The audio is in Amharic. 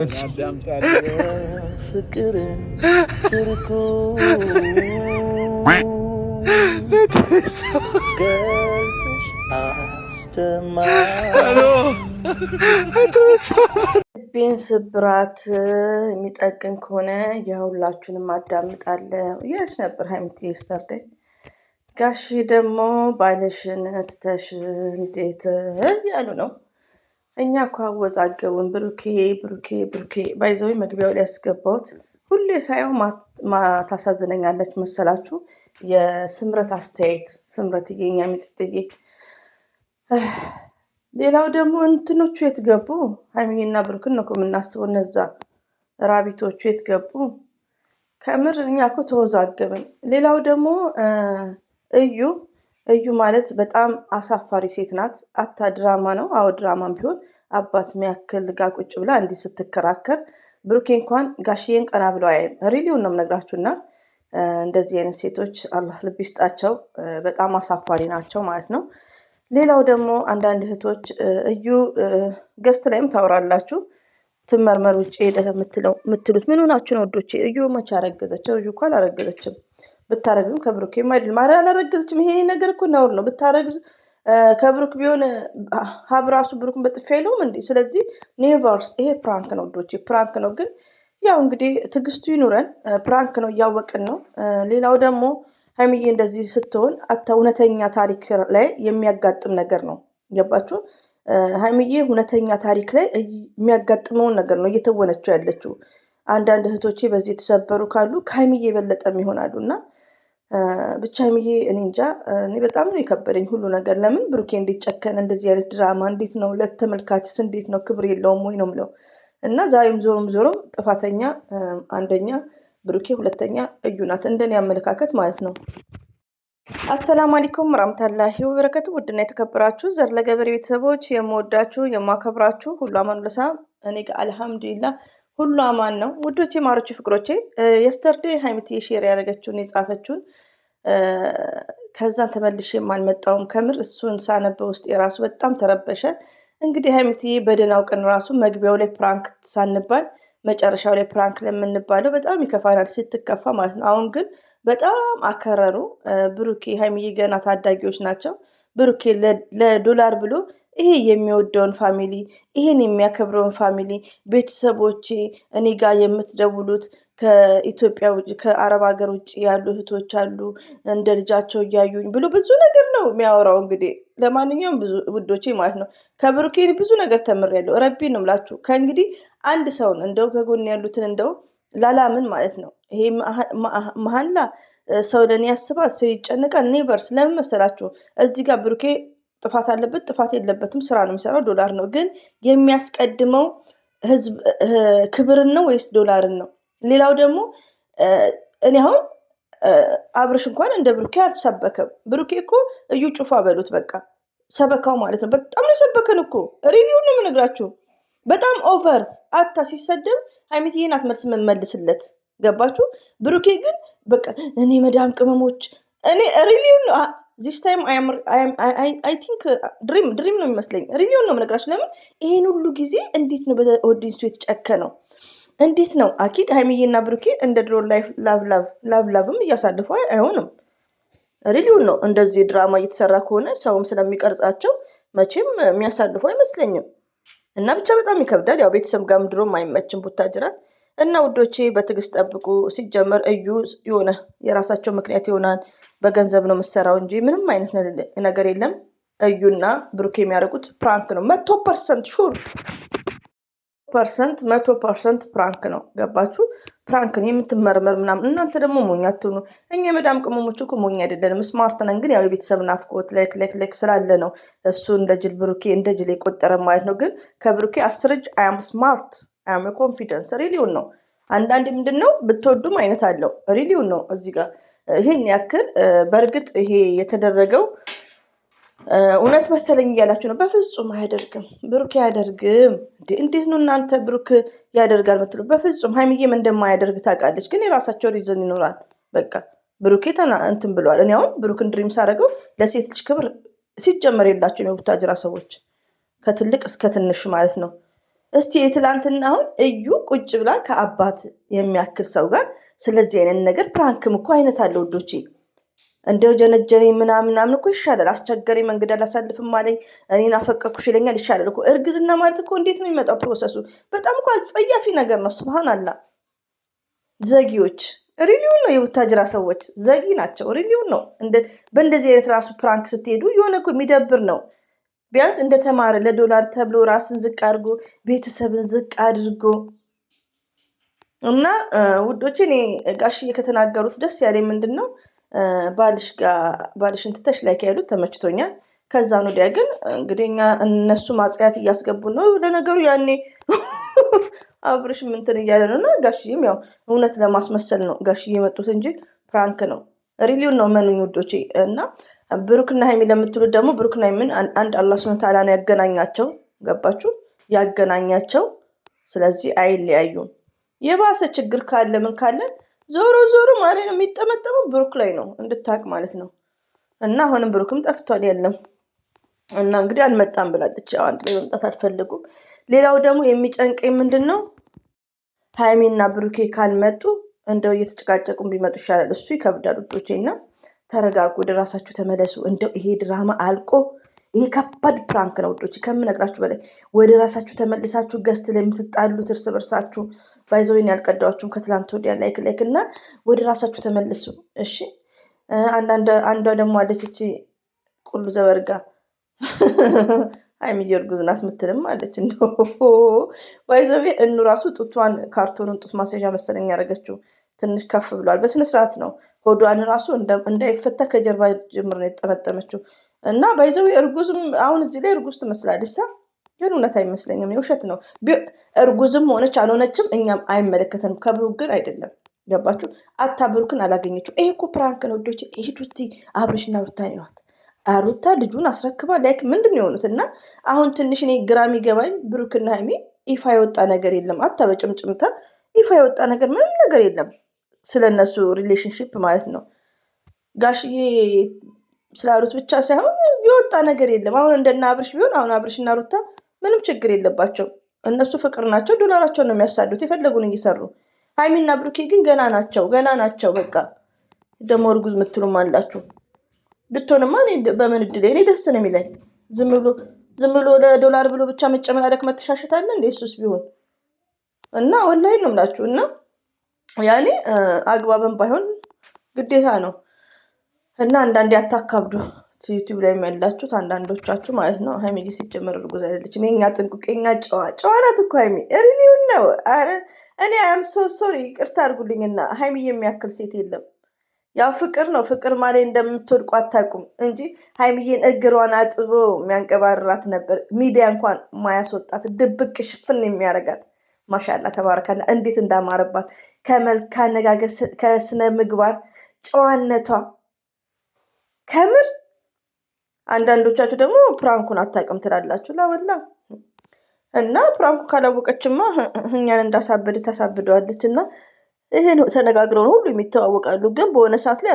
ያዳምጣል ፍቅርን ትርኩ ገልጽሽ ልቤን ስብራት የሚጠግን ከሆነ የሁላችሁንም አዳምጣለሁ እያለች ነበር ሀይሚቲ የስተርዴይ። ጋሺ ደግሞ ባልሽን ትተሽ እንዴት ያሉ ነው። እኛ እኮ አወዛገቡን ብሩኬ ብሩኬ ብሩኬ ባይዘዊ መግቢያው ላይ ያስገባሁት ሁሌ ሳየው ታሳዝነኛለች መሰላችሁ። የስምረት አስተያየት ስምረት የኛ ሚጥጥዬ። ሌላው ደግሞ እንትኖቹ የት ገቡ? ሀይሚና ብሩክን ነው የምናስበው። እነዛ ራቢቶቹ የት ገቡ? ከምር እኛ እኮ ተወዛገብን። ሌላው ደግሞ እዩ ማለት በጣም አሳፋሪ ሴት ናት። አታ ድራማ ነው። አዎ ድራማም ቢሆን አባት የሚያክል ጋ ቁጭ ብላ እንዲህ ስትከራከር ብሩኬ እንኳን ጋሽዬን ቀና ብለው አያይም። ሪሊውን ነው የምነግራችሁና እንደዚህ አይነት ሴቶች አላህ ልብ ይስጣቸው። በጣም አሳፋሪ ናቸው ማለት ነው። ሌላው ደግሞ አንዳንድ እህቶች እዩ ገስት ላይም ታወራላችሁ ትመርመር ውጭ ሄደ የምትሉት ምን ሆናችሁ ነው ወዶቼ? እዩ መቼ አረገዘች? እዩ እኮ አላረገዘችም። ብታረግዝም ከብሩክ የማይድል ማሪ አላረገዘችም። ይሄ ነገር እኮ ነውር ነው። ብታረግዝ ከብሩክ ቢሆን ሀብራሱ ብሩክን በጥፊ አይለውም እንዴ? ስለዚህ ኔቨርስ ይሄ ፕራንክ ነው ወዶቼ፣ ፕራንክ ነው። ግን ያው እንግዲህ ትዕግስቱ ይኑረን። ፕራንክ ነው እያወቅን ነው። ሌላው ደግሞ ሀይሚዬ እንደዚህ ስትሆን እውነተኛ ታሪክ ላይ የሚያጋጥም ነገር ነው። ገባችሁ? ሀይሚዬ እውነተኛ ታሪክ ላይ የሚያጋጥመውን ነገር ነው እየተወነችው ያለችው። አንዳንድ እህቶቼ በዚህ የተሰበሩ ካሉ ከሀይሚዬ የበለጠም ይሆናሉ። እና ብቻ ሀይሚዬ እኔ እንጃ፣ እኔ በጣም ነው የከበደኝ ሁሉ ነገር። ለምን ብሩኬ እንዴት ጨከነ? እንደዚህ አይነት ድራማ እንዴት ነው? ለተመልካችስ እንዴት ነው? ክብር የለውም ወይ ነው የምለው። እና ዛሬም ዞሮም ጥፋተኛ አንደኛ ብሩኬ፣ ሁለተኛ እዩ ናት፣ እንደኔ አመለካከት ማለት ነው። አሰላሙ አለይኩም ወራህመቱላሂ ወበረከቱ። ውድና የተከበራችሁ ዘር ለገበሬ ቤተሰቦች የምወዳችሁ የማከብራችሁ ሁሉ አማን ለሳ እኔ ጋር አልሐምዱሊላህ ሁሉ አማን ነው። ውዶቼ ማሮቼ ፍቅሮቼ የስተርዴይ ሀይሚቲ ሼር ያደረገችውን የጻፈችውን ከዛን ተመልሼ የማልመጣውም ከምር እሱን ሳነበው ውስጥ የራሱ በጣም ተረበሸ። እንግዲህ ሀይሚቲ በደህናው ቀን ራሱ መግቢያው ላይ ፕራንክ ሳንባል መጨረሻው ላይ ፕራንክ ለምንባለው በጣም ይከፋናል፣ ስትከፋ ማለት ነው። አሁን ግን በጣም አከረሩ። ብሩኬ ሀይሚዬ ገና ታዳጊዎች ናቸው። ብሩኬ ለዶላር ብሎ ይሄ የሚወደውን ፋሚሊ ይሄን የሚያከብረውን ፋሚሊ ቤተሰቦቼ እኔ ጋር የምትደውሉት ከኢትዮጵያ ውጭ ከአረብ ሀገር ውጭ ያሉ እህቶች አሉ እንደ ልጃቸው እያዩኝ ብሎ ብዙ ነገር ነው የሚያወራው። እንግዲህ ለማንኛውም ብዙ ውዶቼ ማለት ነው ከብሩኬ ብዙ ነገር ተምሬያለሁ። ረቢ ነው የምላችሁ። ከእንግዲህ አንድ ሰውን እንደው ከጎን ያሉትን እንደው ላላምን ማለት ነው። ይሄ መሀላ ሰው ለእኔ ያስባል፣ ሰው ይጨነቃል። ኔቨርስ ለምን መሰላችሁ? እዚህ ጋር ብሩኬ ጥፋት አለበት ጥፋት የለበትም፣ ስራ ነው የሚሰራው፣ ዶላር ነው። ግን የሚያስቀድመው ህዝብ ክብርን ነው ወይስ ዶላርን ነው? ሌላው ደግሞ እኔ አሁን አብርሽ እንኳን እንደ ብሩኬ አልተሰበከም። ብሩኬ እኮ እዩ ጩፋ በሉት በቃ ሰበካው ማለት ነው። በጣም ነው የሰበከን እኮ ሪሊውን ነው የምነግራችሁ። በጣም ኦቨርስ አታ ሲሰደብ ሀይሚትዬ ናት መልስ የምንመልስለት። ገባችሁ? ብሩኬ ግን በቃ እኔ መዳም ቅመሞች እኔ ሪሊውን ነው ዚስ ታይም አይ ቲንክ ድሪም ነው የሚመስለኝ። ሪሊውን ነው የምነግራችሁ። ለምን ይሄን ሁሉ ጊዜ እንዴት ነው በኦዲንሱ የተጨከነው? እንዴት ነው? አኪድ ሀይሚዬና ብሩኬ እንደ ድሮ ላቭም እያሳልፉ አይሆንም። ሪሊውን ነው። እንደዚህ ድራማ እየተሰራ ከሆነ ሰውም ስለሚቀርጻቸው መቼም የሚያሳልፉ አይመስለኝም። እና ብቻ በጣም ይከብዳል። ያው ቤተሰብ ጋር ድሮም አይመችም ቡታጅራ። እና ውዶቼ በትዕግስት ጠብቁ። ሲጀመር እዩ የሆነ የራሳቸው ምክንያት ይሆናል። በገንዘብ ነው የምሰራው እንጂ ምንም አይነት ነገር የለም። እዩና ብሩኬ የሚያደርጉት ፕራንክ ነው። 100% ሹር 100% ፕራንክ ነው። ገባችሁ? ፕራንክ ነው የምትመርመር ምናምን። እናንተ ደግሞ ሞኝ አትሁኑ። እኛ የመዳም ቅመሞች እኮ ሞኝ አይደለንም፣ ስማርት ነን። ግን ያው የቤተሰብ ናፍቆት ላይክ ስላለ ነው እሱ እንደ ጅል ብሩኬ እንደ ጅል የቆጠረ ማለት ነው። ግን ከብሩኬ 10 እጅ አያም ስማርት አያም ኮንፊደንስ ሪሊውን ነው። አንዳንድ ምንድን ነው ብትወዱም አይነት አለው። ሪሊውን ነው እዚህ ጋር ይሄን ያክል በእርግጥ ይሄ የተደረገው እውነት መሰለኝ እያላችሁ ነው። በፍጹም አያደርግም፣ ብሩክ አያደርግም። እንዴት ነው እናንተ ብሩክ ያደርጋል ምትሉ? በፍጹም ሀይሚዬም እንደማያደርግ ታውቃለች። ግን የራሳቸው ሪዝን ይኖራል። በቃ ብሩኬ እንትን ብለዋል። እኔ አሁን ብሩክን ድሪም ሳደርገው ለሴት ልጅ ክብር ሲጀመር የላቸው የቡታጅራ ሰዎች ከትልቅ እስከ ትንሽ ማለት ነው። እስቲ የትላንትና አሁን እዩ ቁጭ ብላ ከአባት የሚያክል ሰው ጋር ስለዚህ አይነት ነገር ፕራንክም እኮ አይነት አለ ውዶቼ። እንደው ጀነጀነኝ ምናምን እኮ ይሻላል። አስቸገረኝ፣ መንገድ አላሳልፍም አለኝ፣ እኔን አፈቀርኩሽ ይለኛል ይሻላል እኮ። እርግዝና ማለት እኮ እንዴት ነው የሚመጣው ፕሮሰሱ? በጣም እኮ አጸያፊ ነገር ነው። ስብሃን አላ ዘጊዎች ሪሊውን ነው። የቡታጅራ ሰዎች ዘጊ ናቸው። ሪሊውን ነው። በእንደዚህ አይነት ራሱ ፕራንክ ስትሄዱ የሆነ እኮ የሚደብር ነው። ቢያንስ እንደተማረ ለዶላር ተብሎ ራስን ዝቅ አድርጎ ቤተሰብን ዝቅ አድርጎ እና ውዶች፣ እኔ ጋሽዬ ከተናገሩት ደስ ያለኝ ምንድን ነው ባልሽን ትተሽ ላይክ ያሉት ተመችቶኛል። ከዛን ወዲያ ግን እንግዲህ እነሱ ማጽያት እያስገቡ ነው። ለነገሩ ያኔ አብርሽ ምንትን እያለ ነው። እና ጋሽዬም ያው እውነት ለማስመሰል ነው ጋሽዬ የመጡት እንጂ ፕራንክ ነው። ሪሊውን ነው መኑኝ ውዶቼ። እና ብሩክና ሀይሚ ለምትሉት ደግሞ ብሩክና ሀይሚን አንድ አላህ ሱብሃነሁ ወተዓላ ነው ያገናኛቸው። ገባችሁ? ያገናኛቸው። ስለዚህ አይለያዩም። የባሰ ችግር ካለ ምን ካለ ዞሮ ማለት ነው የሚጠመጠመው ብሩክ ላይ ነው እንድታቅ ማለት ነው። እና አሁንም ብሩክም ጠፍቷል የለም። እና እንግዲህ አልመጣም ብላለች። ያው አንድ ላይ መምጣት አልፈልጉም። ሌላው ደግሞ የሚጨንቀኝ ምንድን ነው ሀይሚና ብሩኬ ካልመጡ እንደው እየተጨቃጨቁን ቢመጡ ይሻላል። እሱ ይከብዳል ውዶቼ። እና ተረጋጉ፣ ወደ ራሳችሁ ተመለሱ። እንደው ይሄ ድራማ አልቆ ይሄ ከባድ ፕራንክ ነው ውዶቼ ከምነግራችሁ በላይ። ወደ ራሳችሁ ተመልሳችሁ ገስት ላይ የምትጣሉት እርስ በርሳችሁ ባይዘወይን ያልቀዳችሁም ከትላንት ወዲያ ላይክ እና ወደ ራሳችሁ ተመልሱ እሺ። አንዷ ደግሞ አለች እቺ ቁሉ ዘበርጋ ሀይሚዬ እርጉዝ ናት ምትልም አለች። ባይዘዌ እኑ ራሱ ጡቷን ካርቶኑን ጡት ማስያዣ መሰለኝ ያደረገችው ትንሽ ከፍ ብሏል። በስነስርዓት ነው ሆዷን ራሱ እንዳይፈታ ከጀርባ ጀምር ነው የጠመጠመችው። እና ባይዘዌ እርጉዝም አሁን እዚህ ላይ እርጉዝ ትመስላለች ግን እውነት አይመስለኝም፣ ውሸት ነው። እርጉዝም ሆነች አልሆነችም እኛም አይመለከተንም። ከብሩክ ግን አይደለም። ገባችሁ? አታ ብሩክን አላገኘችው። ይሄ እኮ ፕራንክ ነው ወዶች። ሄዱት አብርሽና ሩታ ነዋት። ሩታ ልጁን አስረክባ ላይክ ምንድን ነው የሆኑት? እና አሁን ትንሽ እኔ ግራ የሚገባኝ ብሩክና ሀይሚ ይፋ የወጣ ነገር የለም። አታ በጭምጭምታ ይፋ የወጣ ነገር ምንም ነገር የለም ስለነሱ ሪሌሽንሽፕ ማለት ነው። ጋሽዬ ስላሉት ብቻ ሳይሆን የወጣ ነገር የለም። አሁን እንደና አብርሽ ቢሆን አሁን አብርሽና ሩታ ምንም ችግር የለባቸው። እነሱ ፍቅር ናቸው። ዶላራቸውን ነው የሚያሳዱት የፈለጉን እየሰሩ። ሀይሚና ብሩኬ ግን ገና ናቸው። በቃ ደግሞ እርጉዝ ምትሉም አላችሁ። ብትሆንማ በምን እድል እኔ ደስ ነው የሚለኝ። ዝም ብሎ ለዶላር ብሎ ብቻ መጨመላለቅ መተሻሸታለ እንደ እሱስ ቢሆን እና ወላሂ ነው የምላችሁ። እና ያኔ አግባብም ባይሆን ግዴታ ነው። እና አንዳንዴ አታካብዱ። ዩቲዩብ ላይ ያላችሁት አንዳንዶቻችሁ ማለት ነው። ሀይሚ ሲጀመር እርጉዝ አይደለችም። የኛ ጥንቁቅ የኛ ጨዋ ናት እኮ ሀይሚ። ሪሊውን ነው። አረ እኔ አም ሶሪ ቅርታ አድርጉልኝና ሀይሚ የሚያክል ሴት የለም። ያው ፍቅር ነው። ፍቅር ማለት እንደምትወድቁ አታውቁም እንጂ ሀይሚዬን እግሯን አጥቦ የሚያንቀባርራት ነበር። ሚዲያ እንኳን ማያስወጣት ድብቅ ሽፍን የሚያረጋት ማሻላ ተባረካላ። እንዴት እንዳማረባት ከመልክ አነጋገር፣ ከስነ ምግባር ጨዋነቷ ከምር። አንዳንዶቻችሁ ደግሞ ፕራንኩን አታውቅም ትላላችሁ። ላወላ እና ፕራንኩ ካላወቀችማ እኛን እንዳሳበድ ታሳብደዋለች። እና ይሄ ተነጋግረው ነው ሁሉ የሚተዋወቃሉ። ግን በሆነ ሰዓት ላይ